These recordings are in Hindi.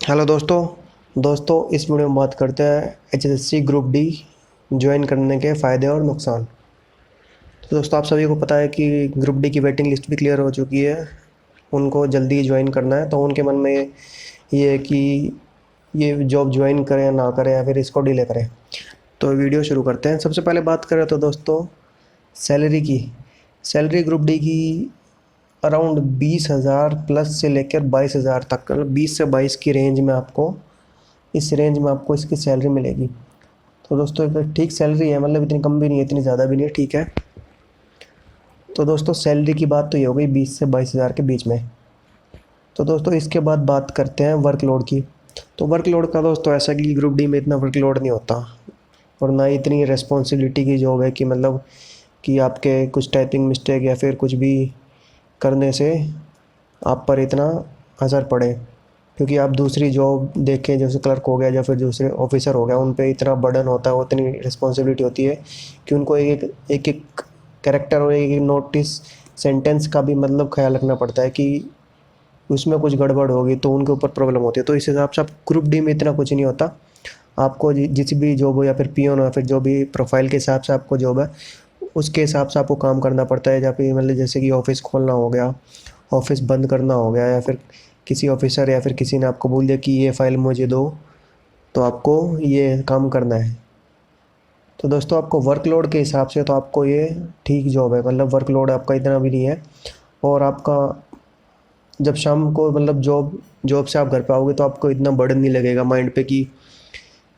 हेलो दोस्तों इस वीडियो में बात करते हैं एचएसएससी ग्रुप डी ज्वाइन करने के फ़ायदे और नुकसान। तो दोस्तों आप सभी को पता है कि ग्रुप डी की वेटिंग लिस्ट भी क्लियर हो चुकी है। उनको जल्दी ज्वाइन करना है, तो उनके मन में ये है कि ये जॉब ज्वाइन करें या ना करें या फिर इसको डिले करें। तो वीडियो शुरू करते हैं। सबसे पहले बात करें तो दोस्तों सैलरी की। सैलरी ग्रुप डी की अराउंड 20,000 प्लस से लेकर 22,000 तक, 20 से 22 की रेंज में आपको, इस रेंज में आपको इसकी सैलरी मिलेगी। तो दोस्तों एक ठीक सैलरी है, मतलब इतनी कम भी नहीं है, इतनी ज़्यादा भी नहीं है, ठीक है। तो दोस्तों सैलरी की बात तो ये हो गई 20 से 22,000 के बीच में। तो दोस्तों इसके बाद बात करते हैं वर्कलोड की। तो वर्कलोड का दोस्तों ऐसा कि ग्रुप डी में इतना वर्कलोड नहीं होता, और ना ही इतनी रिस्पॉन्सिबिलिटी की जॉब है कि मतलब कि आपके कुछ टाइपिंग मिस्टेक या फिर कुछ भी करने से आप पर इतना असर पड़े। क्योंकि आप दूसरी जॉब देखें, जैसे क्लर्क हो गया या फिर दूसरे ऑफिसर हो गया, उन पे इतना बर्डन होता है, उतनी रिस्पॉन्सिबिलिटी होती है कि उनको एक एक कैरेक्टर और एक एक नोटिस सेंटेंस का भी मतलब ख्याल रखना पड़ता है कि उसमें कुछ गड़बड़ होगी तो उनके ऊपर प्रॉब्लम होती है। तो इस हिसाब से आप ग्रुप डी में इतना कुछ नहीं होता। आपको जिस भी जॉब हो या फिर पियोन हो या फिर जो भी प्रोफाइल के हिसाब से आपको जॉब है, उसके हिसाब से आपको काम करना पड़ता है। या फिर मतलब जैसे कि ऑफिस खोलना हो गया, ऑफिस बंद करना हो गया, या फिर किसी ऑफिसर या फिर किसी ने आपको बोल दिया कि ये फ़ाइल मुझे दो, तो आपको ये काम करना है। तो दोस्तों आपको वर्कलोड के हिसाब से तो आपको ये ठीक जॉब है, मतलब वर्कलोड आपका इतना भी नहीं है। और आपका जब शाम को मतलब जॉब जॉब से आप घर पे आओगे तो आपको इतना बर्डन नहीं लगेगा माइंड पे कि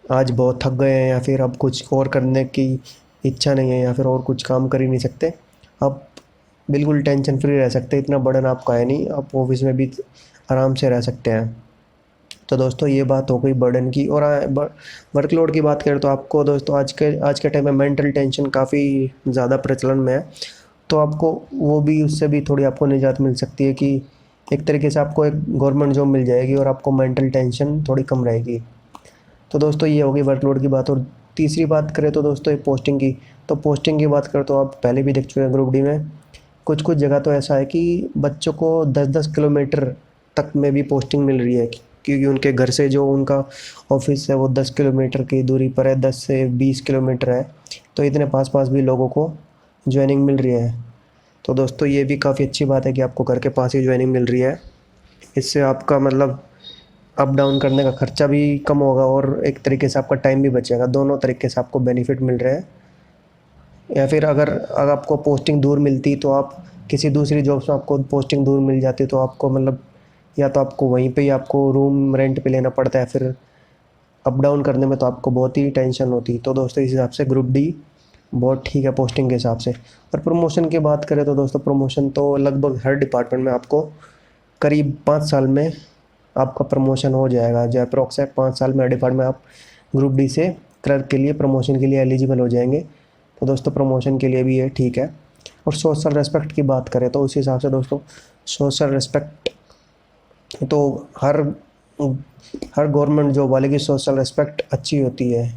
आज बहुत थक गए हैं या फिर अब कुछ और करने की इच्छा नहीं है या फिर और कुछ काम कर ही नहीं सकते। आप बिल्कुल टेंशन फ्री रह सकते हैं, इतना बर्डन आपका है नहीं, आप ऑफिस में भी आराम से रह सकते हैं। तो दोस्तों ये बात हो गई बर्डन की। और वर्कलोड की बात करें तो आपको दोस्तों आज के टाइम में मेंटल टेंशन काफ़ी ज़्यादा प्रचलन में है। तो आपको वो भी, उससे भी थोड़ी आपको निजात मिल सकती है कि एक तरीके से आपको एक गवर्नमेंट जॉब मिल जाएगी और आपको मेंटल टेंशन थोड़ी कम रहेगी। तो दोस्तों ये होगी वर्कलोड की बात। और तीसरी बात करें तो दोस्तों ये पोस्टिंग की। तो पोस्टिंग की बात करें तो आप पहले भी देख चुके हैं ग्रुप डी में कुछ कुछ जगह तो ऐसा है कि बच्चों को 10-10 किलोमीटर तक में भी पोस्टिंग मिल रही है, क्योंकि उनके घर से जो उनका ऑफिस है वो 10 किलोमीटर की दूरी पर है, 10 से 20 किलोमीटर है। तो इतने पास पास भी लोगों को ज्वाइनिंग मिल रही है। तो दोस्तों ये भी काफ़ी अच्छी बात है कि आपको घर के पास ही ज्वाइनिंग मिल रही है। इससे आपका मतलब अप डाउन करने का खर्चा भी कम होगा और एक तरीके से आपका टाइम भी बचेगा। दोनों तरीके से आपको बेनिफिट मिल रहे हैं। या फिर अगर आपको पोस्टिंग दूर मिलती तो आप किसी दूसरी जॉब से आपको पोस्टिंग दूर मिल जाती तो आपको मतलब या तो आपको वहीं पे ही आपको रूम रेंट पे लेना पड़ता है, फिर अप डाउन करने में तो आपको बहुत ही टेंशन होती। तो दोस्तों इस हिसाब से ग्रुप डी बहुत ठीक है पोस्टिंग के हिसाब से। और प्रमोशन की बात करें तो दोस्तों प्रमोशन तो लगभग हर डिपार्टमेंट में आपको करीब 5 साल में आपका प्रमोशन हो जाएगा। जो अप्रॉक्स है 5 साल में हर डिपार्टमेंट में आप ग्रुप डी से क्लर्क के लिए प्रमोशन के लिए एलिजिबल हो जाएंगे। तो दोस्तों प्रमोशन के लिए भी ये ठीक है। और सोशल रेस्पेक्ट की बात करें तो उस हिसाब से दोस्तों सोशल रेस्पेक्ट तो हर हर गवर्नमेंट जॉब वाले की सोशल रेस्पेक्ट अच्छी होती है।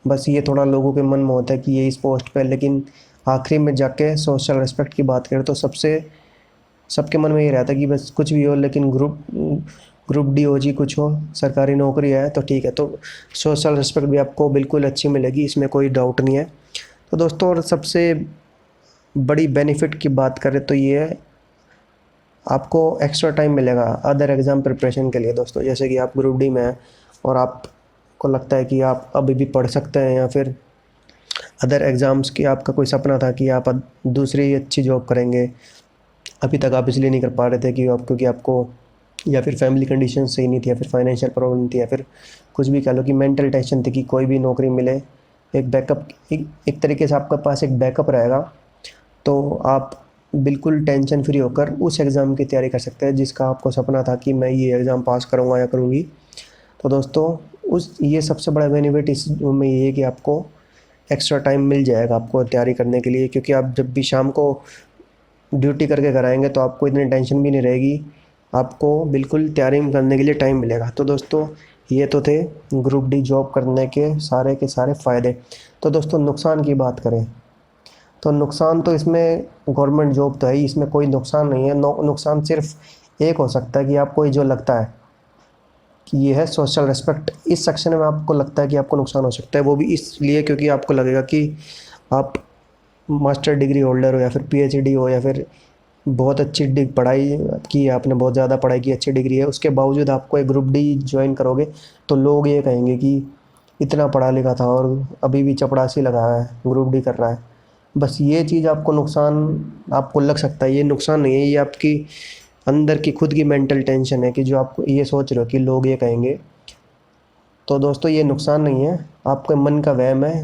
बस ये थोड़ा लोगों के मन में होता है कि ये इस पोस्ट पे है, लेकिन आखिरी में जाके सोशल रेस्पेक्ट की बात करें तो सबके मन में ये रहता है कि बस कुछ भी हो लेकिन ग्रुप डी हो जी कुछ हो, सरकारी नौकरी है तो ठीक है। तो सोशल रिस्पेक्ट भी आपको बिल्कुल अच्छी मिलेगी, इसमें कोई डाउट नहीं है। तो दोस्तों और सबसे बड़ी बेनिफिट की बात करें तो ये है, आपको एक्स्ट्रा टाइम मिलेगा अदर एग्ज़ाम प्रिपरेशन के लिए। दोस्तों जैसे कि आप ग्रुप डी में हैं और आपको लगता है कि आप अभी भी पढ़ सकते हैं, या फिर अदर एग्ज़ाम्स की आपका कोई सपना था कि आप दूसरी अच्छी जॉब करेंगे, अभी तक आप इसलिए नहीं कर पा रहे थे कि क्योंकि आपको या फिर फैमिली कंडीशन सही नहीं थी, या फिर फाइनेंशियल प्रॉब्लम थी, या फिर कुछ भी कह लो कि मेंटल टेंशन थी कि कोई भी नौकरी मिले, एक बैकअप, एक तरीके से आपके पास एक बैकअप रहेगा। तो आप बिल्कुल टेंशन फ्री होकर उस एग्ज़ाम की तैयारी कर सकते हैं जिसका आपको सपना था कि मैं ये एग्ज़ाम पास करूँगा या करूँगी। तो दोस्तों उस ये सबसे बड़ा बेनिफिट इस में ये है कि आपको एक्स्ट्रा टाइम मिल जाएगा आपको तैयारी करने के लिए, क्योंकि आप जब भी शाम को ड्यूटी करके घर आएँगे तो आपको इतनी टेंशन भी नहीं रहेगी, आपको बिल्कुल तैयारी करने के लिए टाइम मिलेगा। तो दोस्तों ये तो थे ग्रुप डी जॉब करने के सारे फ़ायदे। तो दोस्तों नुकसान की बात करें तो नुकसान तो इसमें, गवर्नमेंट जॉब तो है ही, इसमें कोई नुकसान नहीं है। नुकसान सिर्फ एक हो सकता है कि आपको जो लगता है कि ये है सोशल रेस्पेक्ट। इस सेक्शन में आपको लगता है कि आपको नुकसान हो सकता है, वो भी इसलिए क्योंकि आपको लगेगा कि आप मास्टर डिग्री होल्डर हो या फिर पीएचडी हो या फिर बहुत अच्छी पढ़ाई की है आपने, बहुत ज़्यादा पढ़ाई की, अच्छी डिग्री है, उसके बावजूद आपको एक ग्रुप डी ज्वाइन करोगे तो लोग ये कहेंगे कि इतना पढ़ा लिखा था और अभी भी चपड़ासी लगा है, ग्रुप डी कर रहा है। बस ये चीज़ आपको नुकसान आपको लग सकता है, ये नुकसान नहीं है, ये आपकी अंदर की खुद की मेंटल टेंशन है कि जो आप ये सोच रहे हो कि लोग ये कहेंगे। तो दोस्तों ये नुकसान नहीं है, आपके मन का वहम है।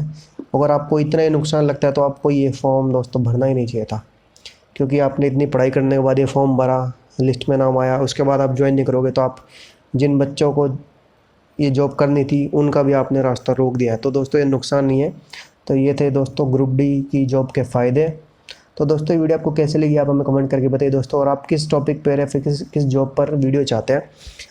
अगर आपको इतना ही नुकसान लगता है तो आपको ये फॉर्म दोस्तों भरना ही नहीं चाहिए था, क्योंकि आपने इतनी पढ़ाई करने के बाद ये फॉर्म भरा, लिस्ट में नाम आया, उसके बाद आप ज्वाइन नहीं करोगे तो आप जिन बच्चों को ये जॉब करनी थी उनका भी आपने रास्ता रोक दिया है। तो दोस्तों ये नुकसान नहीं है। तो ये थे दोस्तों ग्रुप डी की जॉब के फ़ायदे। तो दोस्तों ये वीडियो आपको कैसे लगी आप हमें कमेंट करके बताइए दोस्तों, और आप किस टॉपिक पर या फिर किस जॉब पर वीडियो चाहते हैं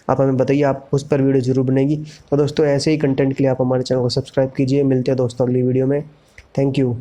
आप हमें बताइए, आप उस पर वीडियो ज़रूर बनेगी। तो दोस्तों ऐसे ही कंटेंट के लिए आप हमारे चैनल को सब्सक्राइब कीजिए। मिलते हैं दोस्तों अगली वीडियो में। Thank you.